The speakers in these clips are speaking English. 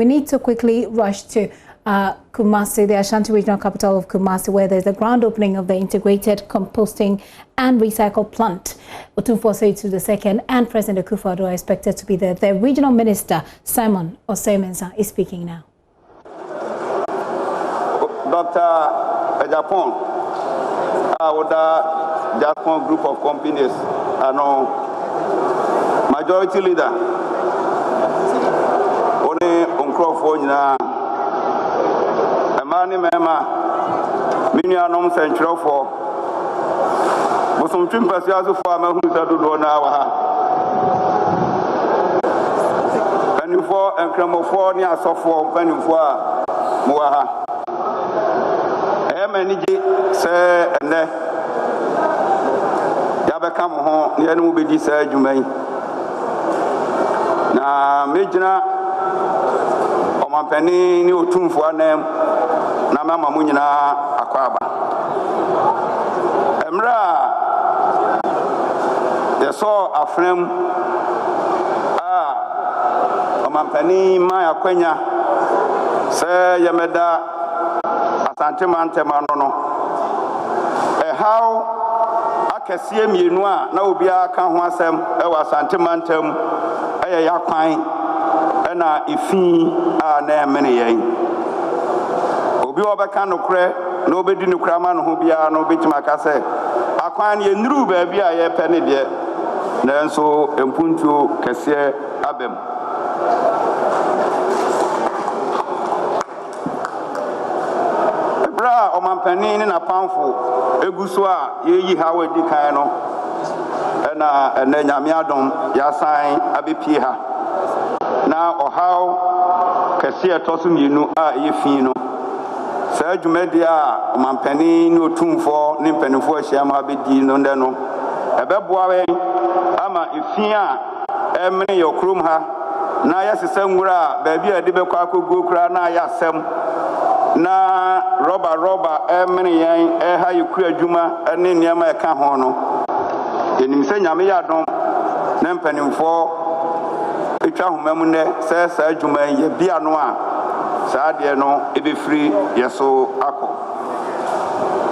We need to quickly rush to Kumasi, the Ashanti regional capital of Kumasi, where there's the grand opening of the integrated composting and recycle plant. Otumfuo II and President Akufo-Addo are expected to be there. The regional minister, Simon Osemensa, is speaking now. Dr. Japan, our Japan group of companies, majority leader, only Uncrophone. Mani mema minya nom central for bosum twimpa aso for ma hu sa dodo na wa ha panifo enkramofo ni asofo panifo a mo wa ha maniji se ene ya be kam ho ne enu be di sa adwuman na mejina omampani ni Otumfuo anem na mama mu nyina akwaba emra yeso afrem omampani ma akwanya se yemeda asante mantema no how akasie mienu a na obi aka ho asem e wa asante mantem eye yakwan na ifi a na emene yen obi obeka no kre na obedi no kra ma no ho bia no betima ka se akwan ye nuru ba bia ye pe ne de na nso empuntuo kese abem bra omampani ni na pamfo eguso a ye yi ha we di kan no na nyame adom ya san abepie ha na ohaw kese etoso mienu a ye fi no sa dwumadi a omampani ni Otumfuo ni mpanifo ahia ma bedi no nde no ebeboa we ama ifi a emene yokrum ha na ya sesa nwura ba bia de bekwa akogo kura na ya sem na roba emene yan ha yekura adwuma ne niam eka ho no enim se nyame ya dom na mpanifo etwa homamu ne sa adwuma ye bia no a saade no ebefiri yeso akọ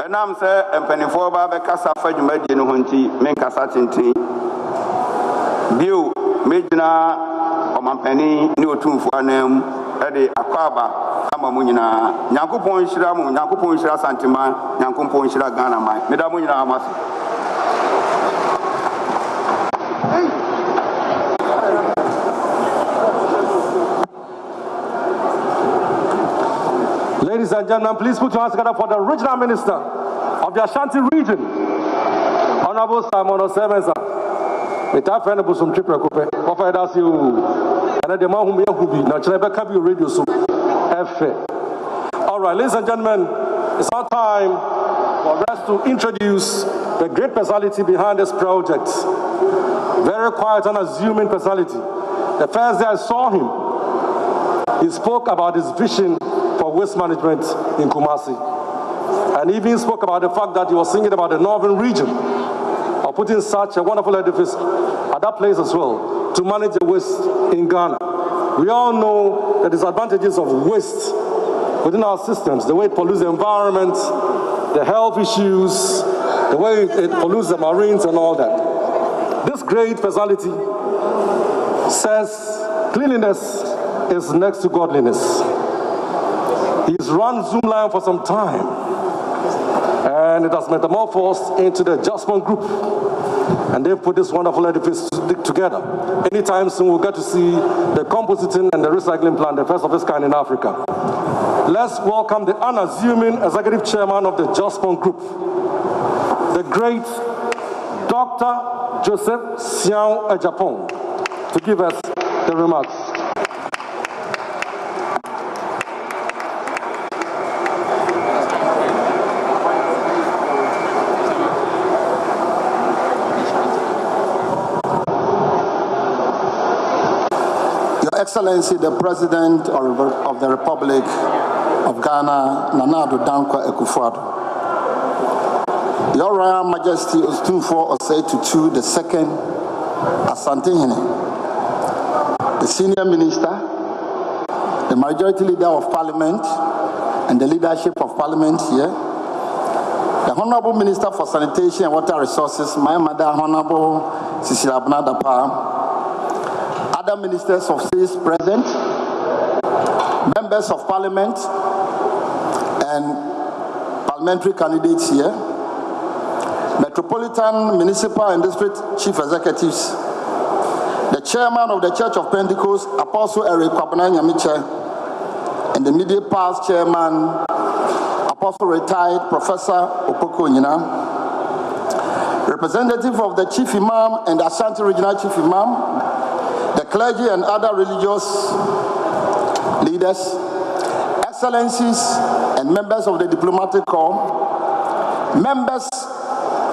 enam se empanifo ba be kasa fa dwumadie no honti men kasa tintin bio mejina omampani ni Otumfuo anam ede akwaba ama mu nyina nyankopon hira mu nyankopon hira santima nyankopon hira Ghana man meda mu nyina amase. Ladies and gentlemen, please put your hands together for the regional minister of the Ashanti region, Honorable Simon Osemensa. Meta friend busum triple coupe. Ofa da si o. And the man who me hubi na chebe ka bi radio so. All right, ladies and gentlemen, it's our time for us to introduce the great personality behind this project. Very quiet and assuming personality. The first day I saw him, he spoke about his vision for waste management in Kumasi. And even spoke about the fact that he was thinking about the northern region of putting such a wonderful edifice at that place as well to manage the waste in Ghana. We all know the disadvantages of waste within our systems, the way it pollutes the environment, the health issues, the way it pollutes the marines and all that. This great personality says cleanliness is next to godliness. He's run Zoomline for some time, and it has metamorphosed into the Adjustment Group, and they've put this wonderful edifice together. Anytime soon, we'll get to see the compositing and the recycling plant, the first of its kind in Africa. Let's welcome the unassuming executive chairman of the Adjustment Group, the great Dr. Joseph Sian Ejapon, to give us the remarks. Excellency, the President of the Republic of Ghana, Nana Addo Akufo-Addo. Your Royal Majesty Otumfuo II, the second Asante Hene, the Senior Minister, the majority leader of parliament and the leadership of parliament here, the Honorable Minister for Sanitation and Water Resources, my mother, Honorable Cecilia Abnadapa, other ministers of state present, members of parliament, and parliamentary candidates here, metropolitan, municipal, and district chief executives, the chairman of the Church of Pentecost, Apostle Eric Kwabena Nyamiche, and the immediate past chairman, Apostle retired Professor Opoko Nyina, representative of the Chief Imam and the Ashanti Regional Chief Imam, the clergy and other religious leaders, excellencies and members of the diplomatic corps, members,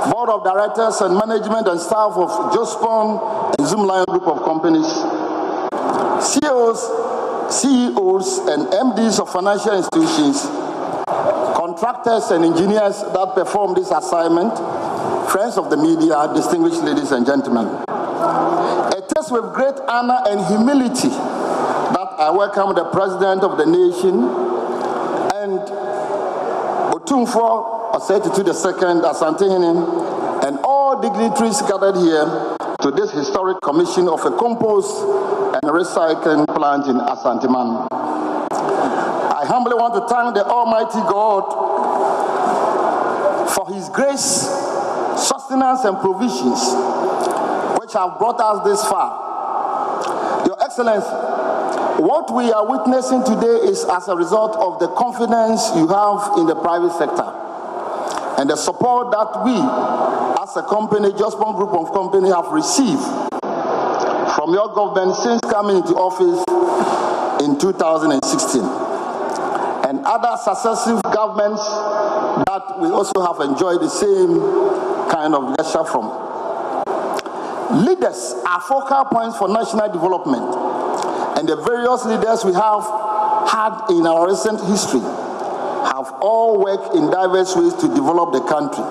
board of directors and management and staff of Jospon and Zoom Lion Group of companies, CEOs and MDs of financial institutions, contractors and engineers that perform this assignment, friends of the media, distinguished ladies and gentlemen. It is with great honor and humility that I welcome the President of the nation and Otumfuo Osetutu II Asantehene and all dignitaries gathered here to this historic commission of a compost and recycling plant in Asanteman. I humbly want to thank the Almighty God for His grace, sustenance, and provisions which have brought us this far. Your Excellency, what we are witnessing today is as a result of the confidence you have in the private sector and the support that we, as a company, just one group of companies, have received from your government since coming into office in 2016, and other successive governments that we also have enjoyed the same kind of gesture from. Leaders are focal points for national development, and the various leaders we have had in our recent history have all worked in diverse ways to develop the country.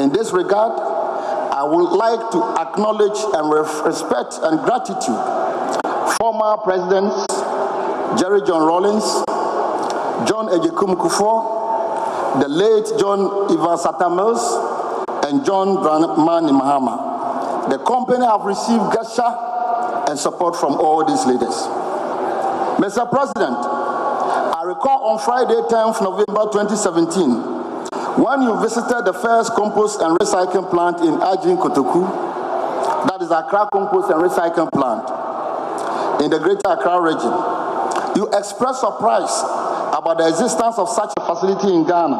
In this regard, I would like to acknowledge and respect and gratitude former presidents Jerry John Rawlings, John Ejekum Kufuor, the late John Ivan Satamils, and John Dramani Mahama. The company have received gesture and support from all these leaders. Mr. President, I recall on Friday, 10th November 2017, when you visited the first compost and recycling plant in Ajin Kotoku, that is Accra Compost and Recycling Plant, in the Greater Accra region, you expressed surprise about the existence of such a facility in Ghana.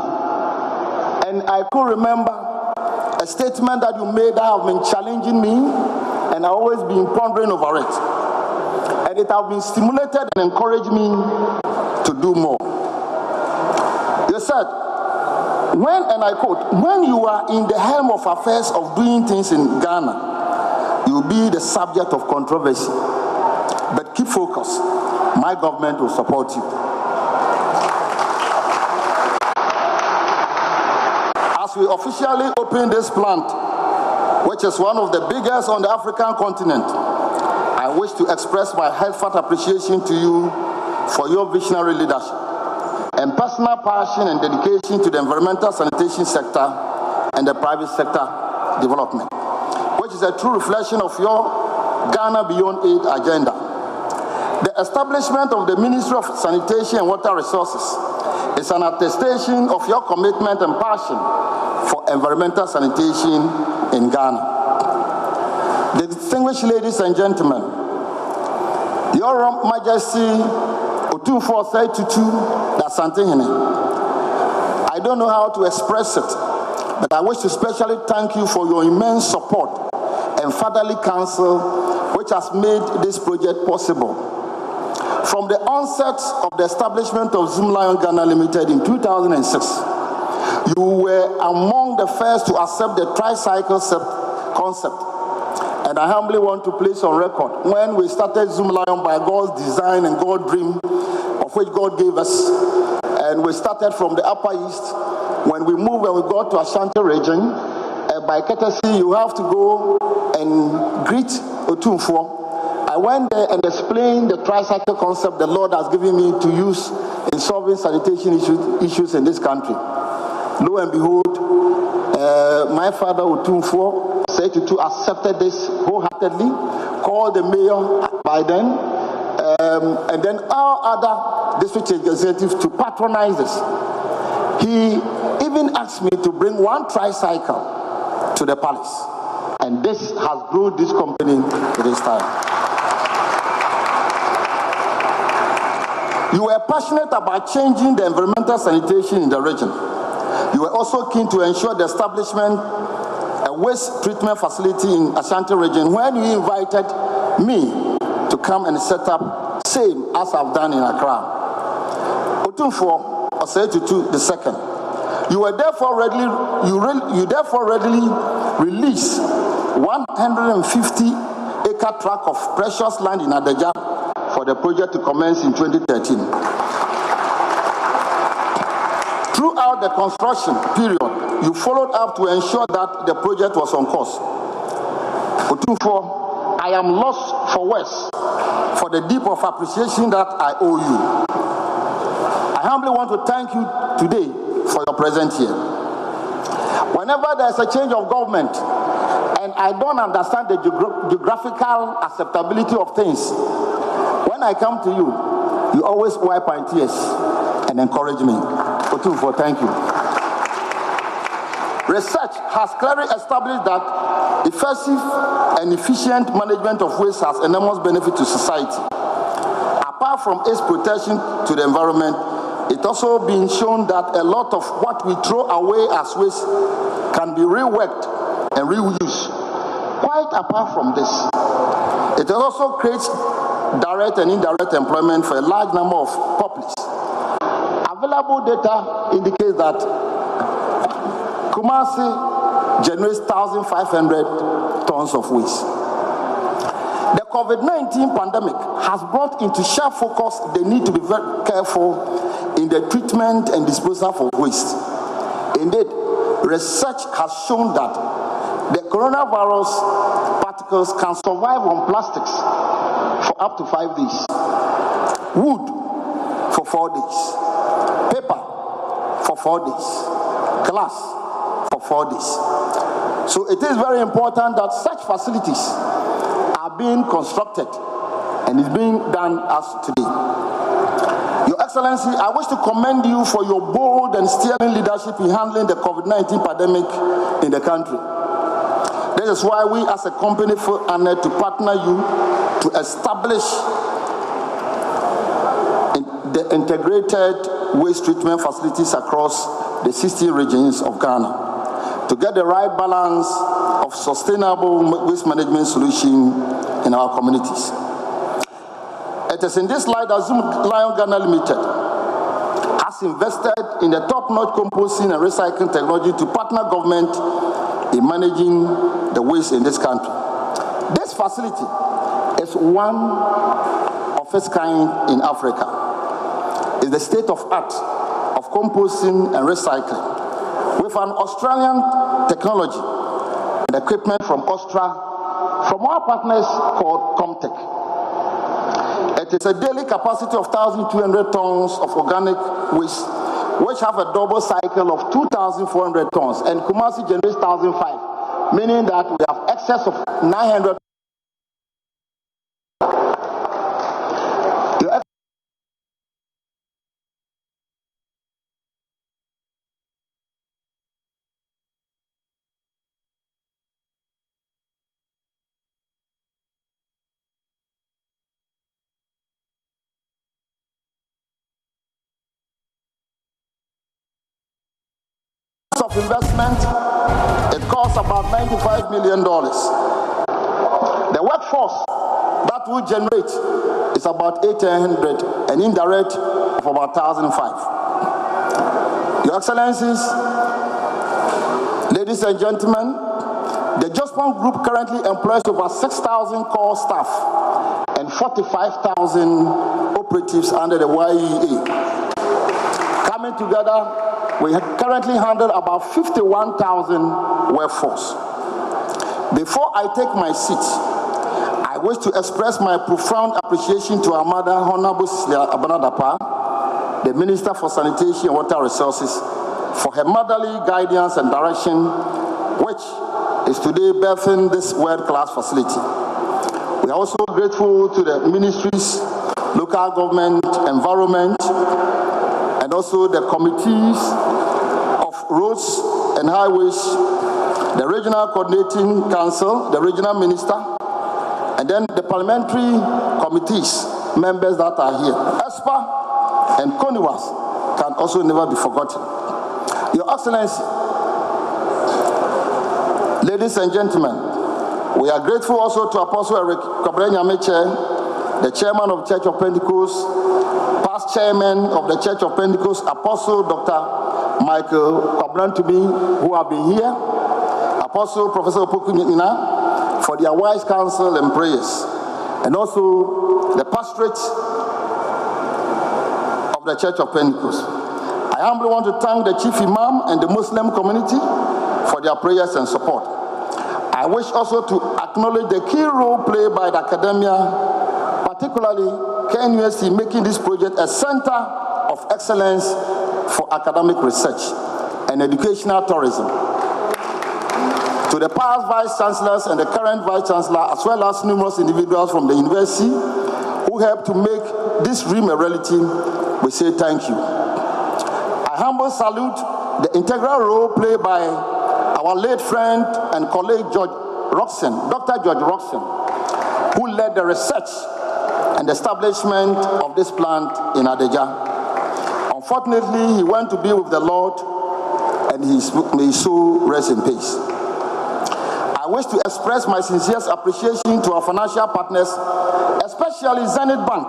And I could remember a statement that you made that have been challenging me, and I always been pondering over it. And it has been stimulated and encouraged me to do more. You said, when, and I quote, when you are in the helm of affairs of doing things in Ghana, you'll be the subject of controversy. But keep focused. My government will support you. As we officially open this plant, which is one of the biggest on the African continent, I wish to express my heartfelt appreciation to you for your visionary leadership and personal passion and dedication to the environmental sanitation sector and the private sector development, which is a true reflection of your Ghana Beyond Aid agenda. The establishment of the Ministry of Sanitation and Water Resources is an attestation of your commitment and passion for environmental sanitation in Ghana. Distinguished ladies and gentlemen, Your Majesty Otumfuo Osetutu Asantehene, I don't know how to express it, but I wish to specially thank you for your immense support and fatherly counsel which has made this project possible. From the onset of the establishment of Zoom Lion Ghana Limited in 2006, you were among the first to accept the tricycle concept. And I humbly want to place on record, when we started Zoom Lion by God's design and God's dream, of which God gave us, and we started from the Upper East, when we moved and we got to Ashanti region, by courtesy, you have to go and greet Otumfuo. I went there and explained the tricycle concept the Lord has given me to use in solving sanitation issues in this country. Lo and behold, my father Otumfuo accepted this wholeheartedly, called the mayor by then, and then all other district executives to patronize this. He even asked me to bring one tricycle to the palace, and this has grown this company to this time. You were passionate about changing the environmental sanitation in the region. You were also keen to ensure the establishment of a waste treatment facility in Ashanti region when you invited me to come and set up, same as I've done in Accra. Otumfuo Osei-Tutu II, you therefore readily released 150-acre tract of precious land in Adagya for the project to commence in 2013. Throughout the construction period, you followed up to ensure that the project was on course. Otumfuo, I am lost for words for the deep of appreciation that I owe you. I humbly want to thank you today for your presence here. Whenever there's a change of government and I don't understand the geographical acceptability of things, when I come to you, you always wipe my tears and encourage me. Otumfuo, thank you. Research has clearly established that effective and efficient management of waste has enormous benefit to society. Apart from its protection to the environment, it's also been shown that a lot of what we throw away as waste can be reworked and reused. Quite apart from this, it also creates direct and indirect employment for a large number of populace. Available data indicates that Kumasi generates 1,500 tons of waste. The COVID-19 pandemic has brought into sharp focus the need to be very careful in the treatment and disposal of waste. Indeed, research has shown that the coronavirus particles can survive on plastics for up to 5 days, wood for 4 days, paper for 4 days, glass for 4 days. So it is very important that such facilities are being constructed and is being done as today. Your Excellency, I wish to commend you for your bold and steering leadership in handling the COVID-19 pandemic in the country. This is why we as a company feel honored to partner you to establish the integrated waste treatment facilities across the 60 regions of Ghana to get the right balance of sustainable waste management solution in our communities. It is in this light that Zoom Lion Ghana Limited has invested in the top-notch composting and recycling technology to partner government in managing the waste in this country. This facility is one of its kind in Africa. It's the state-of-art of composting and recycling with an Australian technology and equipment from our partners called Comtech. It is a daily capacity of 1,200 tons of organic waste, which have a double cycle of 2,400 tons, and Kumasi generates 1,500, meaning that we have excess of 900. Of investment, it costs about $95 million. The workforce that will generate is about 800, and indirect of about 1,005. Your Excellencies, ladies and gentlemen, the Jospon Group currently employs over 6,000 core staff and 45,000 operatives under the YEA. Coming together, we currently handle about 51,000 workforce. Before I take my seat, I I wish to express my profound appreciation to our mother, Honorable Cecilia Abanadapa, the Minister for Sanitation and Water Resources, for her motherly guidance and direction, which is today birthing this world-class facility. We are also grateful to the ministries, local government, environment, and also the committees of roads and highways, the regional coordinating council, the regional minister, and then the parliamentary committees, members that are here. ESPA and CONIWAS can also never be forgotten. Your Excellency, ladies and gentlemen, we are grateful also to Apostle Eric Kwabre-Nyameche, the chairman of Church of Pentecost, past chairman of the Church of Pentecost, Apostle Dr. Michael Kwabrantubi, who have been here, Apostle Professor Opoku Nina, for their wise counsel and prayers, and also the pastorate of the Church of Pentecost. I humbly want to thank the Chief Imam and the Muslim community for their prayers and support. I wish also to acknowledge the key role played by the academia, particularly KNUST, in making this project a center of excellence for academic research and educational tourism. To the past Vice Chancellors and the current Vice Chancellor, as well as numerous individuals from the university who helped to make this dream a reality, we say thank you. I humbly salute the integral role played by our late friend and colleague Dr. George Roxon, who led the research and establishment of this plant in Adagya. Unfortunately, he went to be with the Lord, and may his soul rest in peace. I wish to express my sincere appreciation to our financial partners, especially Zenith Bank,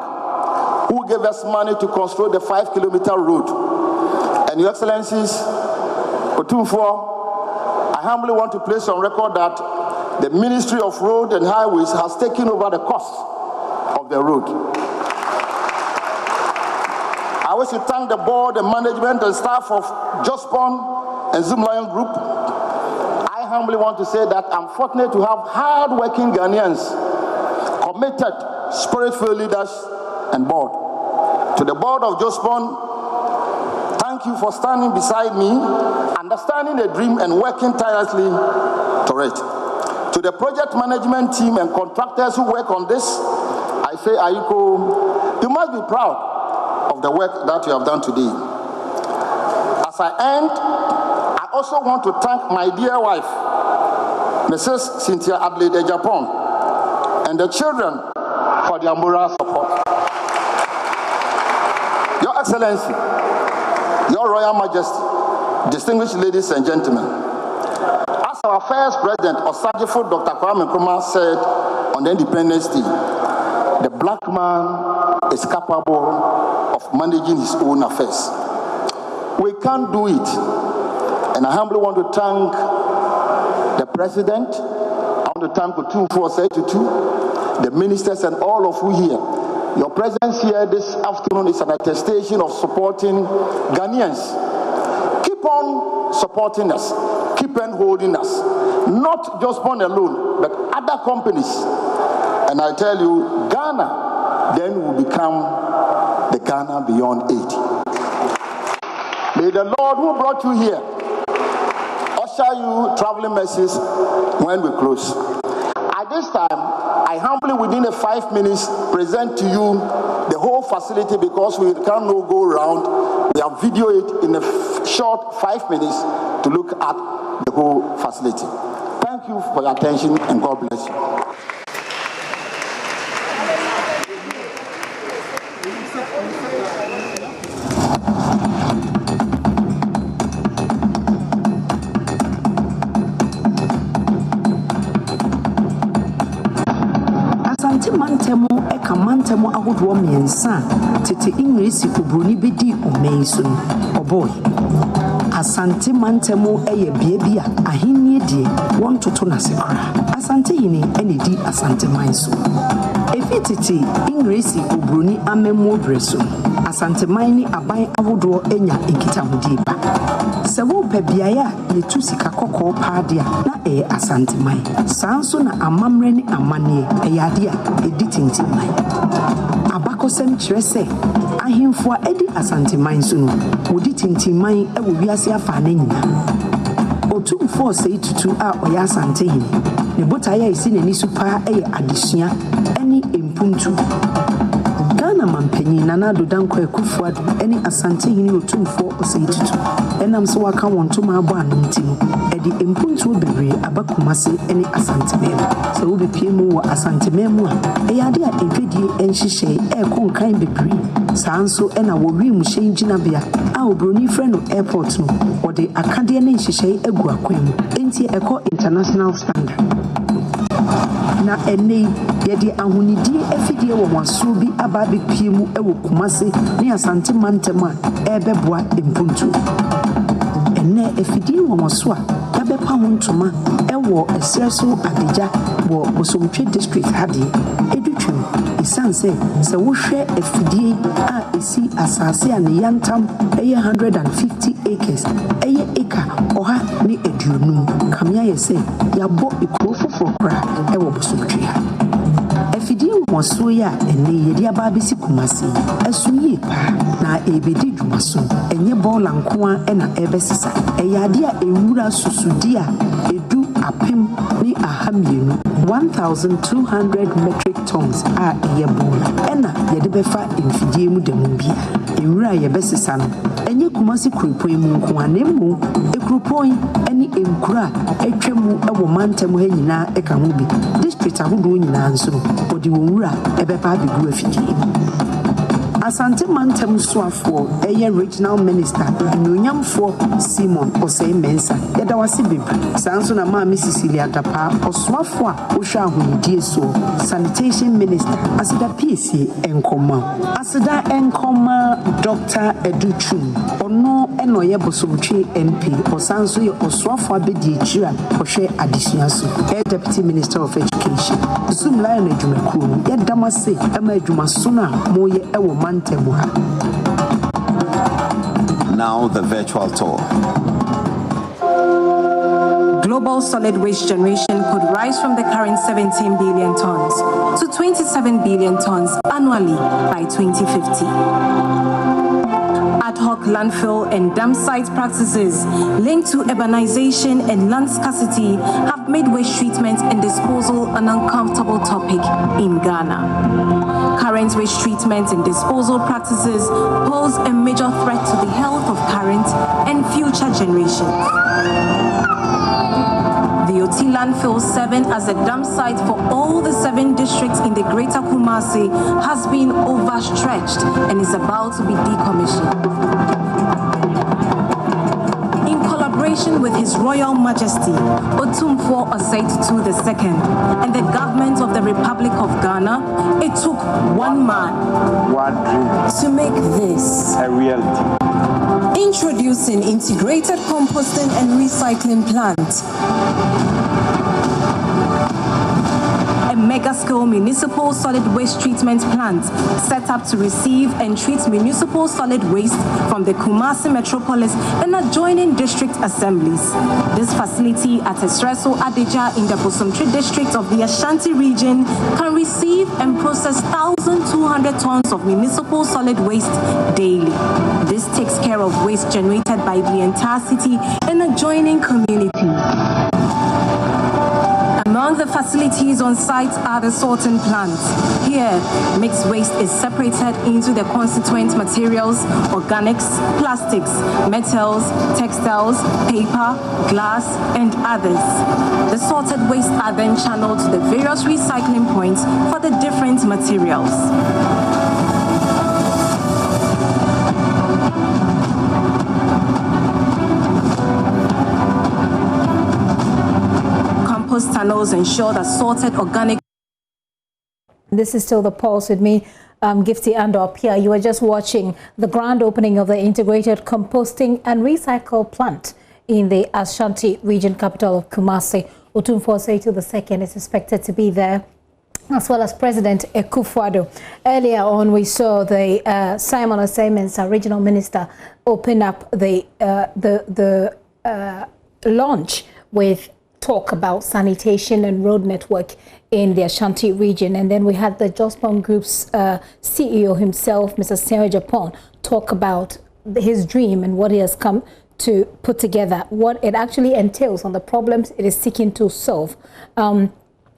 who gave us money to construct the 5-kilometer road. And Your Excellencies, Otumfuo, I humbly want to place on record that the Ministry of Road and Highways has taken over the cost of the road. I wish to thank the board, the management, and staff of Jospon and Zoom Lion Group. I humbly want to say that I'm fortunate to have hard-working Ghanaians, committed, spirit-filled leaders, and board. To the board of Jospon, thank you for standing beside me, understanding the dream, and working tirelessly to it. To the project management team and contractors who work on this, I say, Ayiko, you must be proud of the work that you have done today. As I end, I also want to thank my dear wife, Mrs. Cynthia Adelaide Japan, and the children for their moral support. Your Excellency, Your Royal Majesty, distinguished ladies and gentlemen, as our first president, Osajifo Dr. Kwame Nkrumah, said on the Independence Day, the black man is capable of managing his own affairs. We can't do it. And I humbly want to thank the president. I want to thank Otumfuo, the ministers, and all of you here. Your presence here this afternoon is an attestation of supporting Ghanaians. Keep on supporting us. Keep on holding us. Not just one alone, but other companies. And I tell you, Ghana then will become the Ghana beyond 80. May the Lord who brought you here usher you traveling mercies when we close. At this time, I humbly, within the 5 minutes, present to you the whole facility, because we cannot go around. We have videoed it in a short 5 minutes to look at the whole facility. Thank you for your attention, and God bless you. Mantemo eka mantemo ahodoɔ mmiɛnsa tete English kubroni bedi ɔmɛnso ɔboy Asante mantemo ɛyɛ biebia ahennie die wɔn toto nasekra Asante yini ɛnedi Asante manso efi tete English kubroni amemo breso Asante man ni aban ahodoɔ enya ekitahodie ba Se wo pe biaya ye tu sika kokko paadia na asanteman. Sanso na amamre ni amane ade a edi tintimman. Abakosem kyerɛ sɛ ahemfo a edi asanteman so no wodi tintimman wo wiase afa na nyina. Otumfuo sei tutu a ɔyɛ asantehene ne botaeɛ esi n'ani so paa adesua ɛne empuntu. Ghana mampanyin Nana Dodankwa Akufo-Addo ɛne asantehene Otumfuo sei tutu ɛnam so waka wɔn toma abɔ ano ntino ɛde empuntu bebree abakumase ɛne asanteman. Sɛ wo bepie mu wɔ asanteman mu a ɛyɛ ade a edwedie ɛnhyehyɛ ɛkɔ nkan bebree. Saa nso ɛna wɔ wiem hyɛn gyinabea a obroni frɛ no airport no wɔde akadeɛ ne nhyehyɛ agu akwan mu enti ɛkɔ international standard. Na ene yɛde ahonidie afidie wɔ waso bi aba bepie mu ɛwɔ Kumase ne asante mantem a ɛbɛboa empuntu. Ene afidie wɔ waso a ɛbɛpa ho ntoma ɛwɔ ɛsrɛ so Adagya wɔ Bosomtwe district hade edutwem esan sɛ wohwɛ afidie a esi asase a ne yantam ɛyɛ 150 acres ɛyɛ eka ɔha ne aduonum kamia yɛ sɛ yabɔ ekuro foforo kora ɛwɔ Bosomtwe ha. Afidie wɔ so ya ene yɛde aba besi Kumase ɛso yie pa na ebedi dwuma so enye bɔɔla nkoa ɛna ɛbɛsesa ɛyɛ ade a ewura susudi a edu apem ni ahamienu 1200 metric tons a ɛyɛ bɔɔla ɛna yɛde bɛfa mfidie mu dɛm bia ewura yɛbɛsesa no enye Kumase kuropɔn mu nkoa na emu ekuropɔn ɛne enkura atwa mu ɛwɔ mantam ha nyinaa ɛka ho bi district ahodoɔ nyinaa nso odi wɔn wura ɛbɛpa abegu afidie mu. Asante mantem soafoɔ ɛyɛ regional minister nyonyamfoɔ Simon Osei Mensa yɛda wase bebre. Saa nso na maame Cecilia Dapa ɔsoafoɔ a wohwɛ ahonidie so sanitation minister aseda PSA enkoma. Aseda enkoma Dr. Educhum ɔno ɛna ɔyɛ Bosomtwe MP ɔsan so yɛ ɔsoafoɔ abedi akyiri a ɔhwɛ adesua so deputy minister of education. Zoom line adwumakuo no yɛda mase ɛma adwumaso no a moyɛ ɛwɔ Now the virtual tour. Global solid waste generation could rise from the current 17 billion tons to 27 billion tons annually by 2050. Ad hoc landfill and dump site practices linked to urbanization and land scarcity have made waste treatment and disposal an uncomfortable topic in Ghana. Current waste treatment and disposal practices pose a major threat to the health of current and future generations. The Oti landfill, serving as a dump site for all the 7 districts in the Greater Kumasi, has been overstretched and is about to be decommissioned. With His Royal Majesty Otumfuo II and the government of the Republic of Ghana, it took one man, one dream to make this a reality. Introducing integrated composting and recycling plant. Mega-scale municipal solid waste treatment plant set up to receive and treat municipal solid waste from the Kumasi metropolis and adjoining district assemblies. This facility at Adagya in the Bosomtwe district of the Ashanti region can receive and process 1,200 tons of municipal solid waste daily. This takes care of waste generated by the entire city and adjoining communities. Among the facilities on site are the sorting plants. Here, mixed waste is separated into the constituent materials, organics, plastics, metals, textiles, paper, glass, and others. The sorted waste are then channeled to the various recycling points for the different materials. Tunnels ensure that sorted organic. This is still the Pulse with me, Gifty Ando here. You are just watching the grand opening of the integrated composting and recycle plant in the Ashanti region capital of Kumasi. Otumfuo II is expected to be there as well as President Akufo-Addo. Earlier on, we saw the Simon Osei-Mensah regional minister open up the launch with talk about sanitation and road network in the Ashanti region. And then we had the Jospon Group's CEO himself, Mr. Sian Japan, talk about his dream and what he has come to put together, what it actually entails on the problems it is seeking to solve.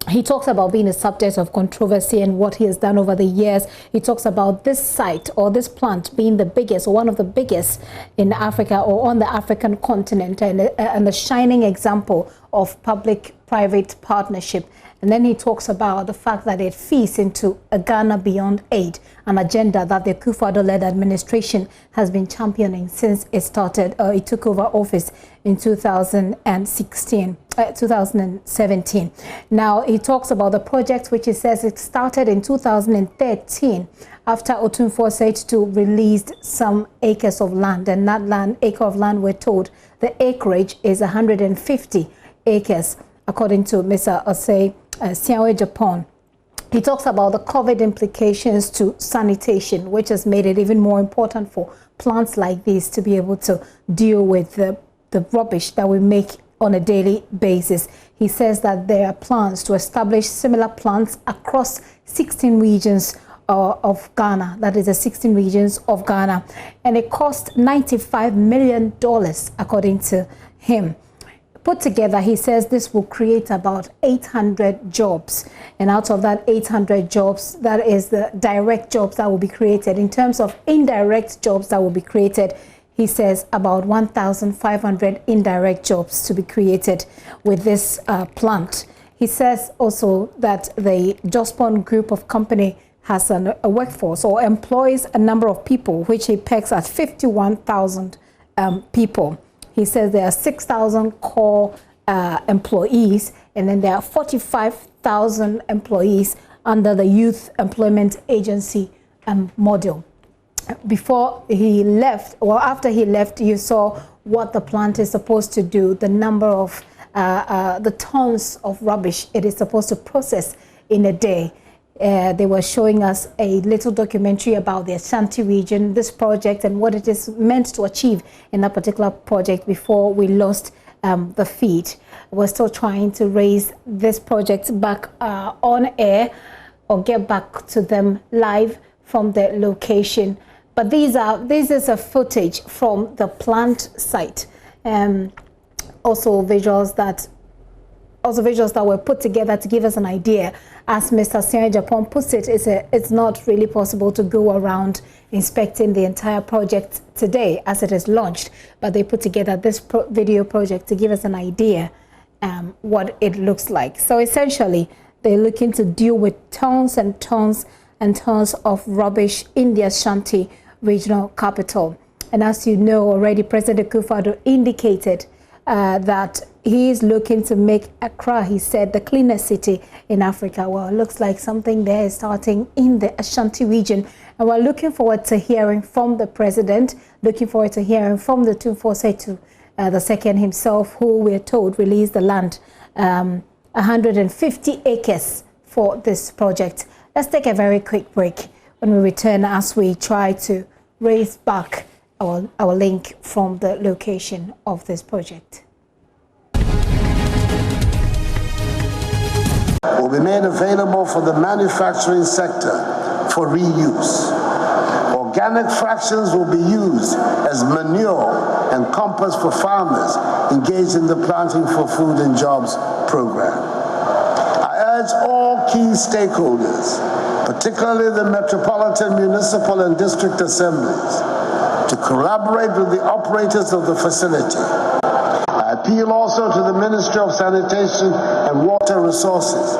He talks about being a subject of controversy and what he has done over the years. He talks about this site or this plant being the biggest or one of the biggest in Africa or on the African continent, and the shining example of public-private partnership. And then he talks about the fact that it feeds into a Ghana Beyond Aid, an agenda that the Akufo-Addo-led administration has been championing since it started. It took over office in 2017. Now, he talks about the project, which he says it started in 2013 after Otumfuo said to release some acres of land. And that acre of land, we're told, the acreage is 150 acres, according to Mr. Sian Japan. He talks about the COVID implications to sanitation, which has made it even more important for plants like these to be able to deal with the rubbish that we make on a daily basis. He says that there are plans to establish similar plants across 16 regions of Ghana. That is the 16 regions of Ghana. And it cost $95 million, according to him. Put together, he says this will create about 800 jobs. And out of that 800 jobs, that is the direct jobs that will be created. In terms of indirect jobs that will be created, he says about 1,500 indirect jobs to be created with this plant. He says also that the Jospon Group of company has a workforce or employs a number of people, which he pegs at 51,000 people. He says there are 6,000 core employees, and then there are 45,000 employees under the Youth Employment Agency model. Before he left, or after he left, you saw what the plant is supposed to do, the number of the tons of rubbish it is supposed to process in a day. They were showing us a little documentary about the Ashanti region, this project, and what it is meant to achieve in that particular project before we lost the feed. We're still trying to raise this project back on air or get back to them live from the location. But this is a footage from the plant site. Also visuals that were put together to give us an idea. As Mr. Sian Japan puts it, it's not really possible to go around inspecting the entire project today as it is launched, but they put together this video project to give us an idea what it looks like. So essentially, they're looking to deal with tons and tons and tons of rubbish in the Ashanti regional capital. And as you know already, President Akufo-Addo indicated that he is looking to make Accra, he said, the cleanest city in Africa. Well, it looks like something there is starting in the Ashanti region. And we're looking forward to hearing from the president, looking forward to hearing from the Otumfuo the second himself, who we're told released the land, 150 acres for this project. Let's take a very quick break. When we return, as we try to raise back our link from the location of this project. Will be made available for the manufacturing sector for reuse. Organic fractions will be used as manure and compost for farmers engaged in the Planting for Food and Jobs program. I urge all key stakeholders, particularly the metropolitan, municipal, and district assemblies, to collaborate with the operators of the facility. I appeal also to the Ministry of Sanitation and Water Resources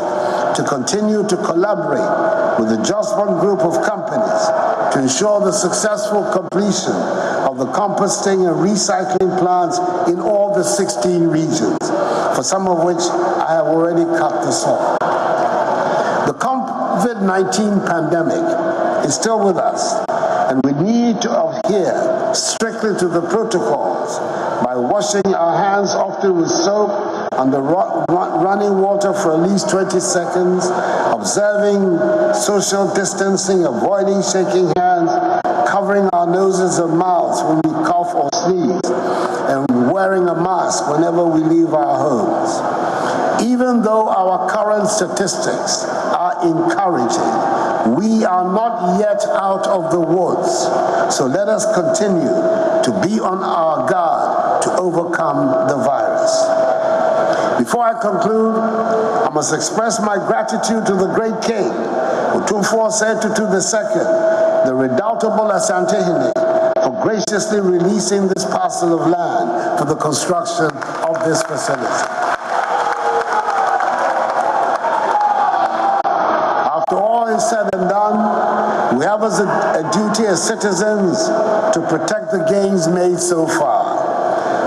to continue to collaborate with the Jospon Group of companies to ensure the successful completion of the composting and recycling plants in all the 16 regions, for some of which I have already cut this off. The COVID-19 pandemic is still with us, and we need to adhere strictly to the protocols by washing our hands often with soap on the running water for at least 20 seconds, observing social distancing, avoiding shaking hands, covering our noses and mouths when we cough or sneeze, and wearing a mask whenever we leave our homes. Even though our current statistics are encouraging, we are not yet out of the woods. So let us continue to be on our guard to overcome the virus. Before I conclude, I must express my gratitude to the great king, Otumfuo Tutu II, the redoubtable Asantehene, for graciously releasing this parcel of land for the construction of this facility. After all is said and done, we have as a duty as citizens to protect the gains made so far.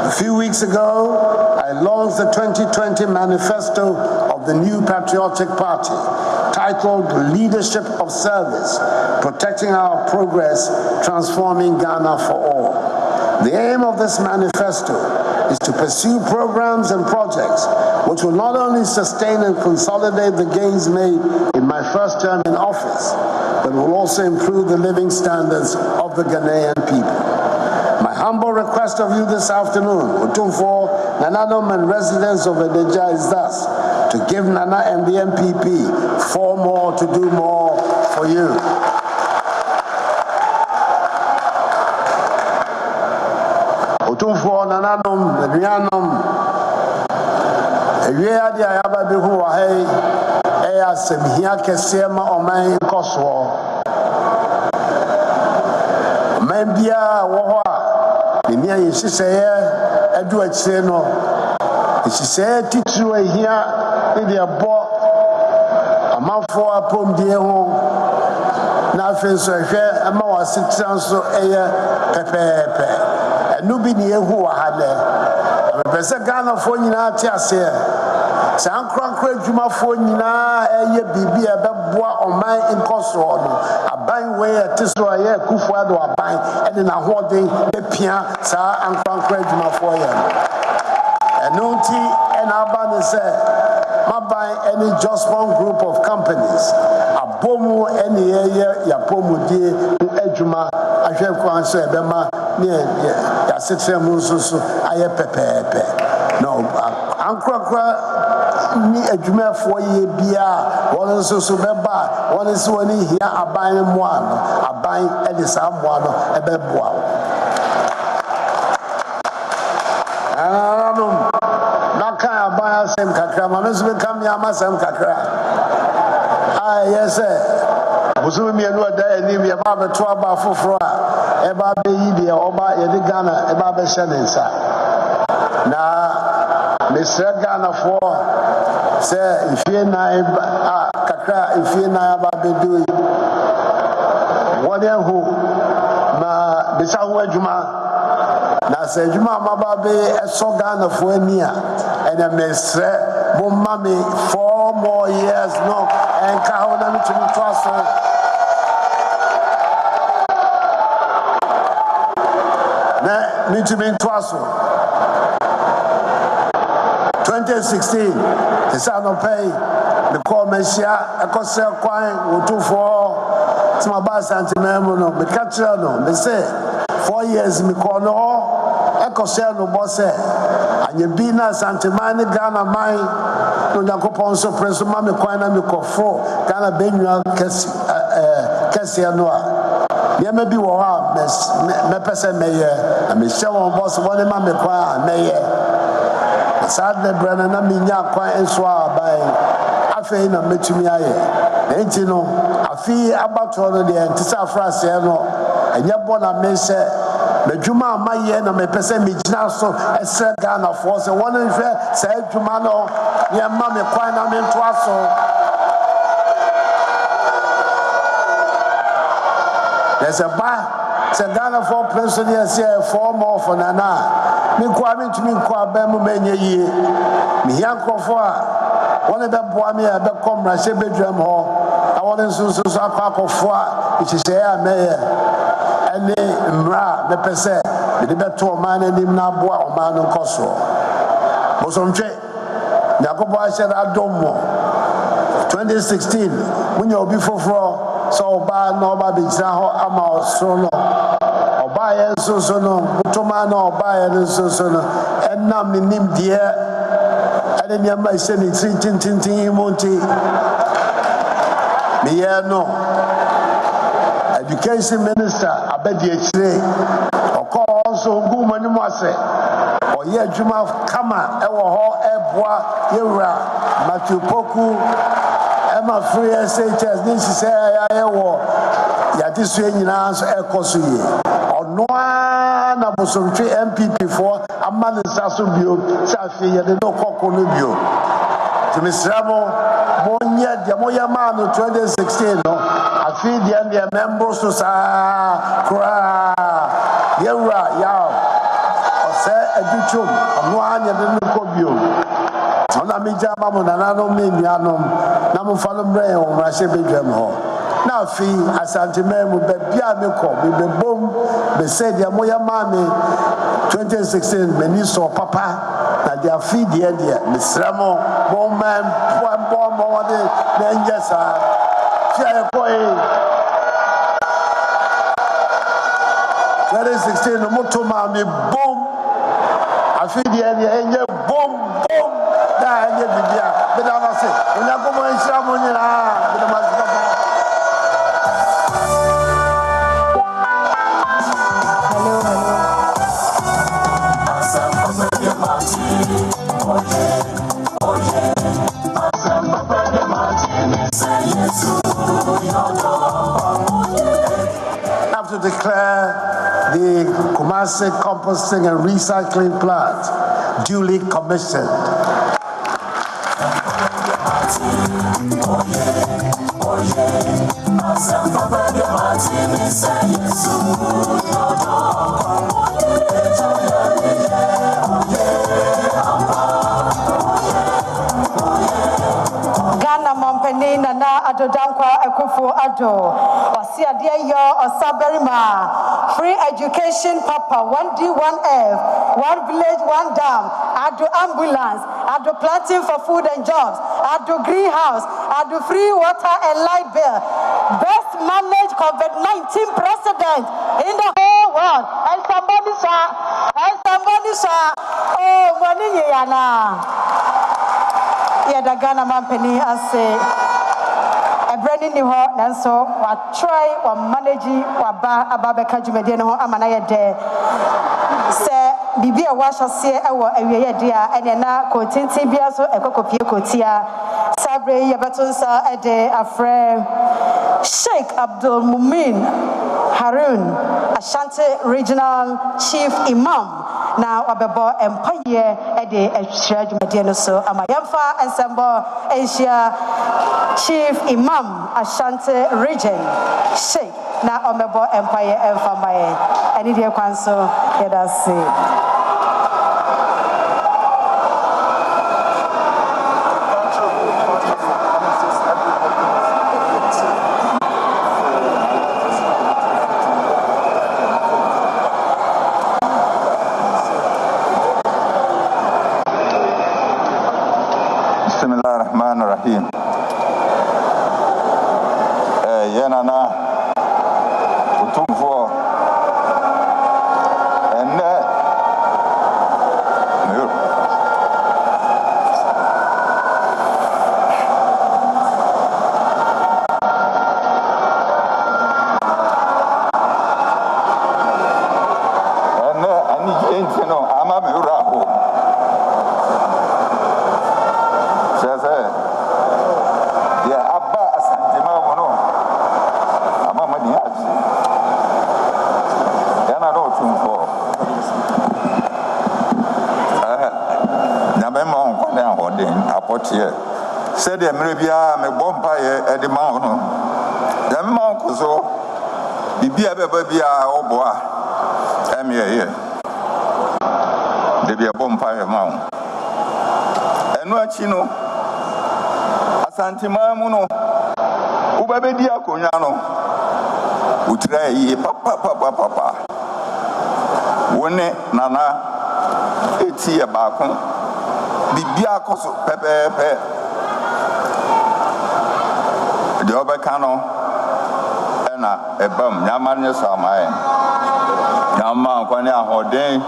A few weeks ago, I launched the 2020 manifesto of the new patriotic party, titled Leadership of Service, Protecting Our Progress, Transforming Ghana for All. The aim of this manifesto is to pursue programs and projects which will not only sustain and consolidate the gains made in my first term in office, but will also improve the living standards of the Ghanaian people. My humble request of you this afternoon, Otumfuo, Nananom and residents of Adagya, is thus to give Nana and the MPP 4 more to do more for you. Otumfuo, Nananom, Adrianom, Ewie adi ayaba bi hu wa hai eya semhia kese ma oman nkoso. Man bia wo ho a ni ayi siseye adu akire no. Siseye titru ehia ni de abo amafo apomdie ho na afenso ehwe ama wasitran so eye pepepe. Enu bi ni ehu wa ha le. Pese Ghana fo nyina ati ase san krankra adwumafo nyina eye bibi ebeboa oman nkoso no aban we etiso aye Akufo-Addo aban ene na hoden bepia sa ankrankra adwumafo ye enunti ena aba ne se maban any just one group of companies abomu ene ye yapomudie adwuma ahwe kwan so ebema ne ya setre mu nso aye pepepe no ankrokra ni adwumafo ye bia won nso beba won nso woni hia aban mu ano aban edisa mu ano ebeboa anum naka aban asem kakra ma nso be kam ya masem kakra yes busu mi enu ada eni ya ba beto aba foforo a eba be yi de oba ye de Ghana eba be hye ne nsa na Mr. Ghana for say ifie na kakra ifie na aba be do wode hu ma bisa ho adwuma na se adwuma ma ba be eso Ghana for ani a ene Mr. bo mami 4 more years no en ka ho na mi tumi to aso na mi tumi to aso 2016 the son of pay the call Mesia ekose kwan Otumfuo tima ba santimemo no be catcher no be say 4 years mi call no ekose no boss anye bi na santimani Ghana mai no Yakopon so preso ma me kwan na me kofo Ghana benua kesi no a ye ma bi wo ha me pese meye na me hye won boss won ma me kwan meye sadly brother na me nya kwan enso abai afei na metumi aye enti no afi abato no de ntisa afrase no enye bo na me se medwuma amaye na me pese me gina so ese Ghana for se won nhwe se adwuma no ye ma me kwan na me nto aso there's a bar se Ghana for president say 4 more for Nana me kwa me tumi kwa ba mu menye yie me yankofo a won be boa me e be komra se bedwam ho a won nso akofo a ichise ya meye ene mra me pese me de beto man anim na boa o man nkoso bosomtwe Nyakobo Ashera Domo 2016 when you be for so ba no ba bijira ho ama osoro no oba ye nsoso no butoma na oba ye nsoso no enam ni nim die ade ni ama ise ni tintintin monti me ye no education minister abedi echire okọ so ngu mani mo ase oye adwuma kama ewo ho eboa yewura matupoku ema free SHS ni sise ayewo yati so nyina so ekoso ye ono na bosomtwe MPP for amane saso bio safi ye de no kokko no bio timisramo monye de moya ma no 2016 no afi de members so sa kra yewura ya ose educhum ono anya de no ko bio ona mi jama mo nananom me nuanom na mo falo mbre o ma se bedwam ho na fi asanteme mu be bia me ko be bom be se dia mo ya ma me 2016 meni so papa na dia fi dia me sramo bo man bo mo de na njesa fi ay ko e 2016 no moto ma me bom afi dia enye bom da enye bibia be da ma se onya ko mo nshira mo nyina be da ma se papa have to declare the Kumasi composting and recycling plant duly commissioned. Ghana Mompeni Nana Adodankwa Akufo-Addo Osiadia Yo Osaberima Free Education Papa 1D1F 1 Village 1 Dam Addo Ambulance Addo Planting for Food and Jobs Addo Greenhouse Addo Free Water and Light Bill Best Managed COVID-19 President in the whole world and somebody saw oh money yana Yada Ghana Mampeni ase ebrani ni ho nanso wa try wa manage wa ba ababeka dwumade no ho amana ye de se bibia wa hyase e wo awiye de a ene na ko tintin bia so ekokopie kotia sabre ye betonsa e de afre Sheikh Abdul Mumin Harun Ashanti Regional Chief Imam na wabebo empaye e de ehwira dwumade no so amayamfa ensemble Asia Chief Imam Ashanti Region Sheikh na omebo empire emfamaye ani de kwanso yedase Bismillahirrahmanirrahim. Yenana Otumfuo enne ani entino ama meura ho sese ya abba asantema wono ama ni aji yana no Otumfuo na me ma onko na hoden apotie se de mere bia me bompa ye edi ma hono da me ma onko so bibia beba bia oboa emye de bia bompa ye ma on enu achi no asantima mu no ubabedi akonya no utra yi papa wone nana eti e baako bibia koso pepepe de obeka no na ebam nyama ne samae nyama kwani ahoden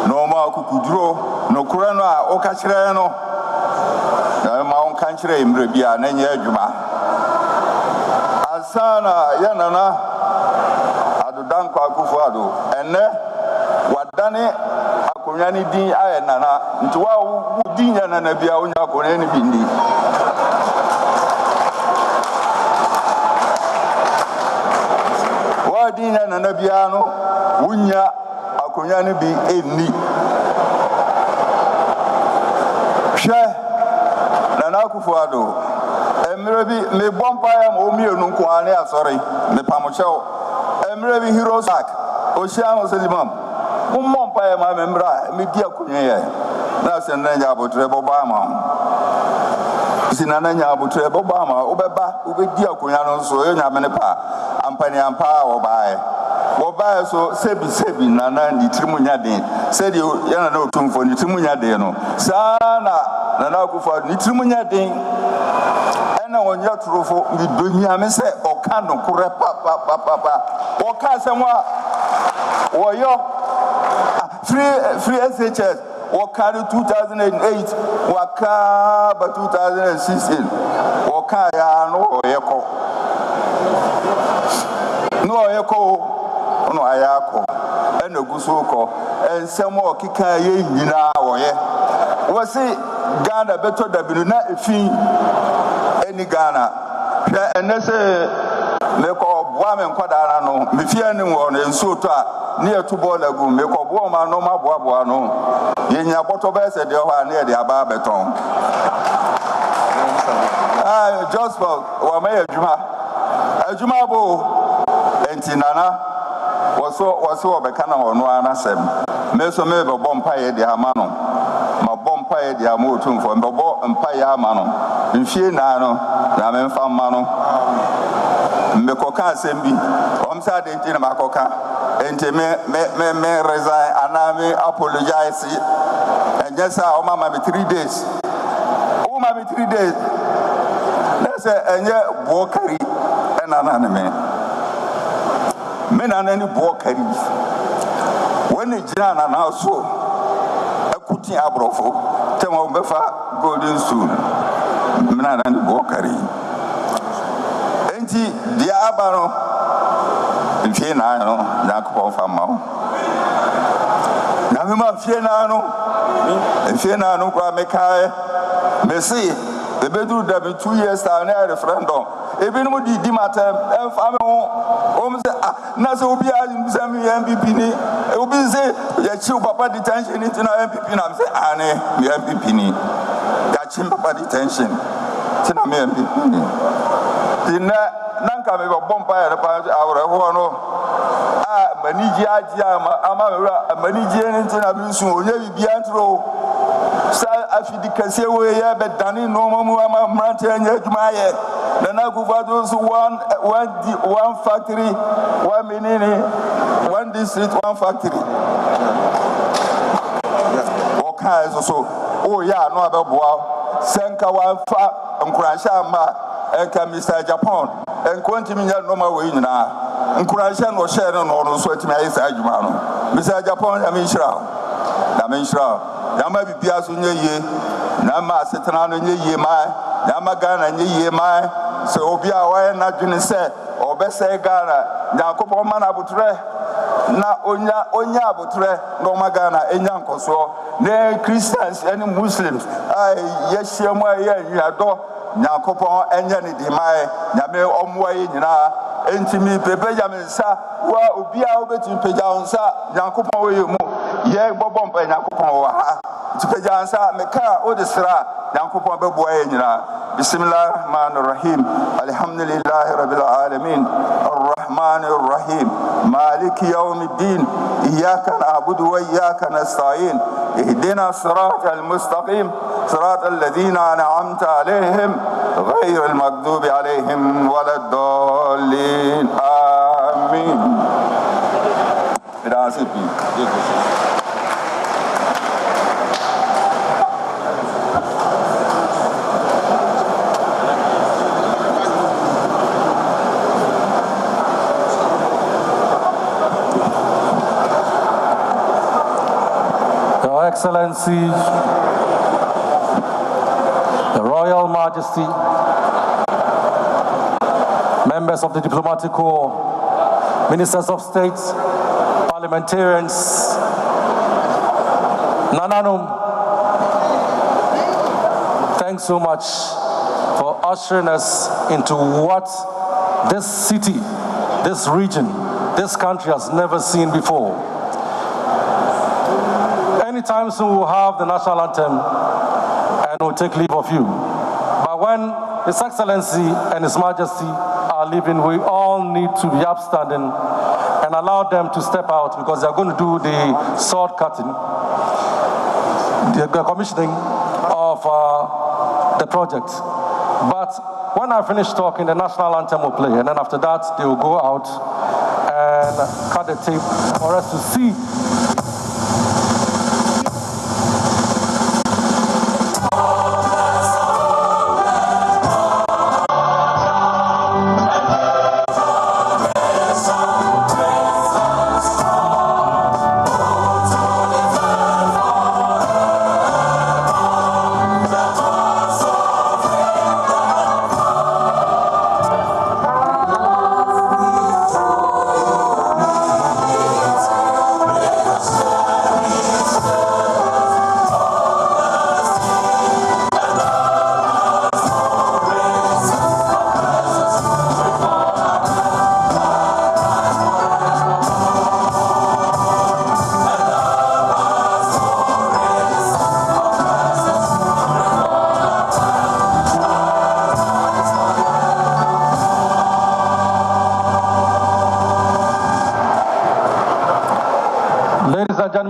no ma kukuduro no kura no a oka kire no na ma on kan kire imre bia na nya adwuma asana ya nana adodanko Akufo-Addo ene wadane akonya ni din aye nana nti wa din ya nana bia onya akonya ni bindi wa din ya nana bia no wunya akonya ni bi enni hwe nana Akufo-Addo emre bi me bompa ya mo mienu nko ane asori me pamochew emre bi heroes act Oshia Muslimam Mumpa ya ma membra me dia kunya ye na se nanya abotre boba ma sinana nya abotre boba ma obeba obedi akunya no so enya mene pa ampani ampa wobae so sebi nana ni trimunya den se de yana na Otumfuo ni trimunya den no sana nana Akufo-Addo ni trimunya den ena wonya trofo mi donya me se oka no kure pa oka se mo woyo free SHS waka 2008 waka ba 2016 waka ya no oyeko no ayako ena gusuko ensemo okika ye nyina woye wosi Ghana beto dabinu na efi eni Ghana hwe enese meko boa me nkwada no mefia ni wo no enso to a ne etubo lagu meko boa ma no maboa no yenya boto be se de ho a ne de aba beton just for wa me adwuma bo enti nana waso obeka na ono anasem meso me be bompa ye de ama no ma bompa ye de ama Otumfuo mbebo mpa ye ama no mfie na no na me mfa ma no mbekoka asembi omsa de nti na makoka enti me resign ana me apologize and just say o mama me 3 days o mama me 3 days let's say enye bokari enana ne me nana ni bokari when ejina na so akuti abrofo tema befa golden soon me nana ni bokari enti dia abaro mfie na no Yakobon fama na me ma mfie na no kwa mekae mesi ebedu da 2 years ta na referendum ebinu di matem emfa me ho omse na se obi a msami MPP ni obi se ya chi papa detention ni na MPP na mse ane mi MPP ni ya chi papa detention ti na me MPP ni tinna nanka me bompa ya pa awre ho no maniji aji ama maniji ni na bi su onye bibia ntro sa afidi kase we ya be dani no mamu ama mrante anya adwuma ye Nana Akufo-Addo so one factory, 1 minute, 1 district, 1 factory. Okay, so oh yeah, no abeboa. Senka one fa nkurasha ma enka Mr. Japan enkonti minya no ma we nyina. Nkurasha no share no so atimi ayi sa adwuma no. Mr. Japan ya menhira. Ya ma bibia so nyeye. Na ma asetena no nyeye mai. Ya ma Ghana nyeye mai. So obia wa na dwene se obese Ghana Yakobon mana abutre na onya abutre no magana enya nkoso na Christians and Muslims yesiemu ayado Yakobon enya ni dimai nyame omwaye nyina entimi pepeja mensa wa obia obetim peja onsa Yakobon weyemu ye bobompa Yakobon wa ha tipeja onsa meka odesra Yakobon beboye nyina بسم الله الرحمن الرحيم الحمد لله رب العالمين الرحمن الرحيم مالك يوم الدين إياك نعبد وإياك نستعين اهدنا الصراط المستقيم صراط الذين أنعمت عليهم غير المغضوب عليهم ولا الضالين آمين. Excellency, the Royal Majesty, members of the Diplomatic Corps, Ministers of State, parliamentarians, Nananum, thanks so much for ushering us into what this city, this region, this country has never seen before. Anytime soon we'll have the national anthem and we'll take leave of you. But when His Excellency and His Majesty are leaving, we all need to be upstanding and allow them to step out because they're going to do the sword cutting, the commissioning of the project. But when I finish talking, the national anthem will play, and then after that, they will go out and cut the tape for us to see.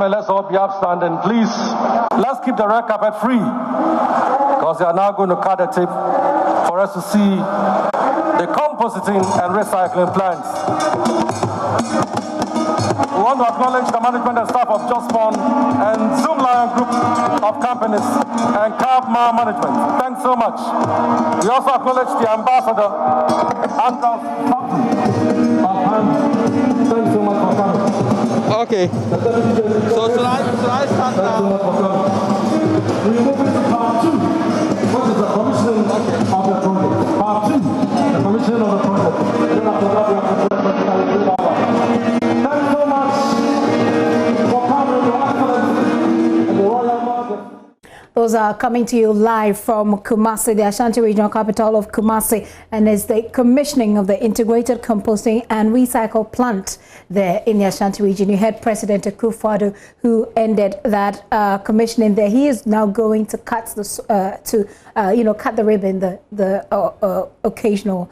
Let's all be upstanding. Please, let's keep the red carpet free because they are now going to cut the tape for us to see the composting and recycling plants. We want to acknowledge the management and staff of JustPon and Zoom Lion Group of companies and Carvma Management. Thanks so much. We also acknowledge the ambassador, Adagya. Thanks so much for coming. Okay. So should I start now? We move into part 2, which is the commissioning of the project. Part 2, the commissioning of the project. Then after that, we have to thanks so much for coming, Your Excellency, and the Royal Majesty. Those are coming to you live from Kumasi, the Ashanti regional capital of Kumasi, and it's the commissioning of the integrated composting and recycle plant there in the Ashanti region. You heard President Akufo-Addo, who ended that commissioning there. He is now going to cut the cut the ribbon, the occasional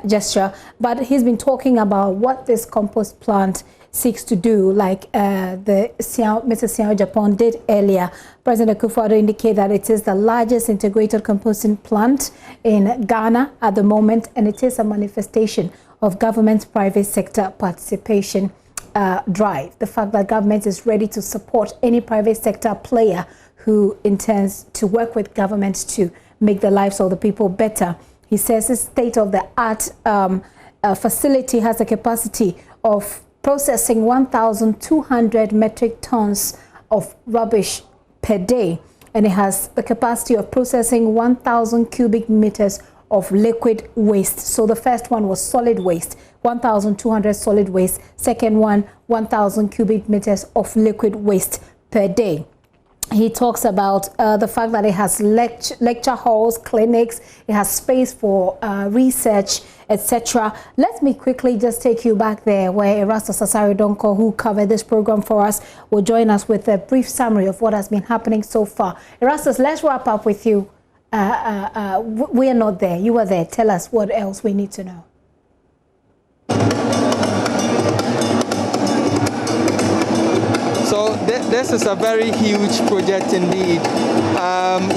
gesture, but he's been talking about what this compost plant seeks to do, like Mr. Siao Japan did earlier. President Akufo-Addo indicated that it is the largest integrated composting plant in Ghana at the moment, and it is a manifestation of government's private sector participation drive. The fact that government is ready to support any private sector player who intends to work with government to make the lives of the people better. He says this state-of-the-art facility has a capacity of processing 1,200 metric tons of rubbish per day, and it has the capacity of processing 1,000 cubic meters of liquid waste. So the first one was solid waste, 1,200 solid waste. Second one, 1,000 cubic meters of liquid waste per day. He talks about the fact that it has lecture halls, clinics, it has space for research, etc. Let me quickly just take you back there where Erastus Asare-Donko, who covered this program for us, will join us with a brief summary of what has been happening so far. Erastus, let's wrap up with you. We are not there. You were there. Tell us what else we need to know. So this is a very huge project indeed.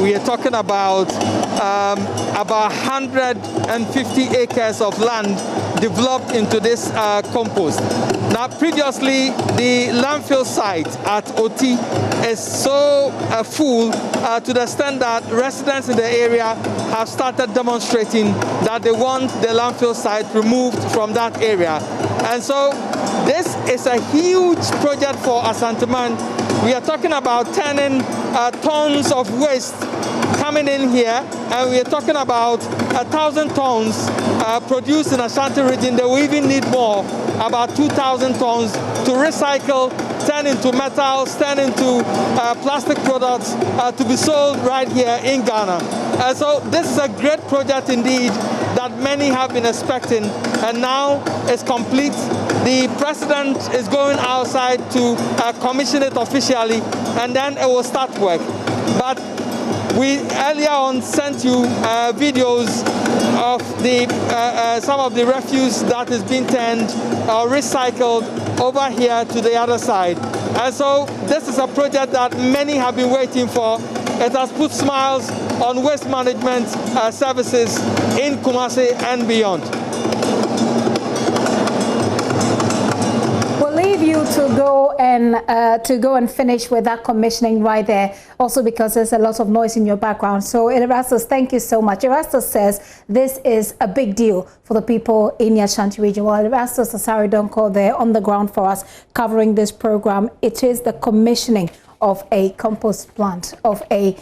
We are talking about 150 acres of land developed into this compost. Now, previously, the landfill site at Oti is so full to the extent that residents in the area have started demonstrating that they want the landfill site removed from that area. And so this is a huge project for Asanteman We are talking about turning tons of waste coming in here, and we are talking about 1,000 tons produced in Ashanti region. They will even need more, about 2,000 tons to recycle, turn into metals, turn into plastic products to be sold right here in Ghana. So this is a great project indeed that many have been expecting, and now it's complete. The president is going outside to commission it officially, and then it will start work. But we earlier on sent you videos of the some of the refuse that is being turned or recycled over here to the other side. And so this is a project that many have been waiting for. It has put smiles on waste management services in Kumasi and beyond. You to go and finish with that commissioning right there, also because there's a lot of noise in your background. So Erastus, thank you so much. Erastus says this is a big deal for the people in the Ashanti region. Well, Erastus Asari Donko there on the ground for us covering this program. It is the commissioning of a compost plant, of a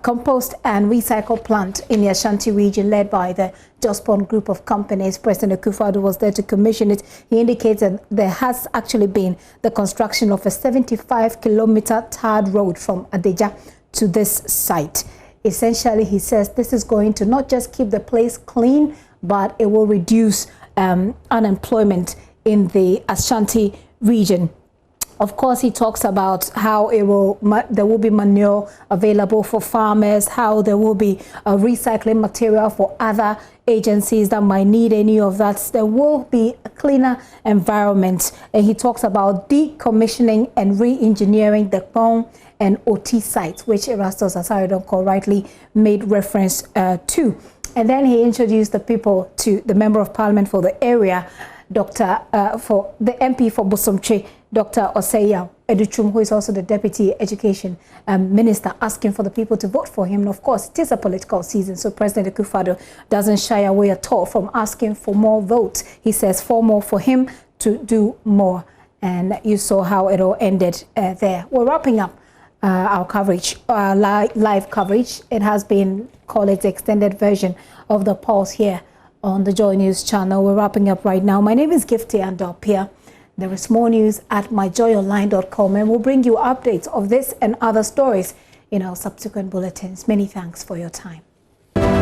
compost and recycle plant in the Ashanti region led by the Jospon group of companies. President Akufo-Addo was there to commission it. He indicates that there has actually been the construction of a 75-kilometer tarred road from Adagya to this site. Essentially, he says this is going to not just keep the place clean, but it will reduce unemployment in the Ashanti region. Of course, he talks about how there will be manure available for farmers, how there will be recycling material for other agencies that might need any of that. There will be a cleaner environment. And he talks about decommissioning and re-engineering the Pong and OT sites, which Erastus Asari Donko rightly made reference to. And then he introduced the people to the Member of Parliament for the area, for the MP for Bosomtwe, Dr. Oseya Educhum, who is also the Deputy Education Minister, asking for the people to vote for him. And of course, it is a political season, so President Akufo-Addo doesn't shy away at all from asking for more votes. He says 4 more for him to do more. And you saw how it all ended there. We're wrapping up our coverage, live coverage. It has been called its extended version of the Pulse here on the JoyNews channel. We're wrapping up right now. My name is Gifty Andopia. There is more news at myjoyonline.com, and we'll bring you updates of this and other stories in our subsequent bulletins. Many thanks for your time.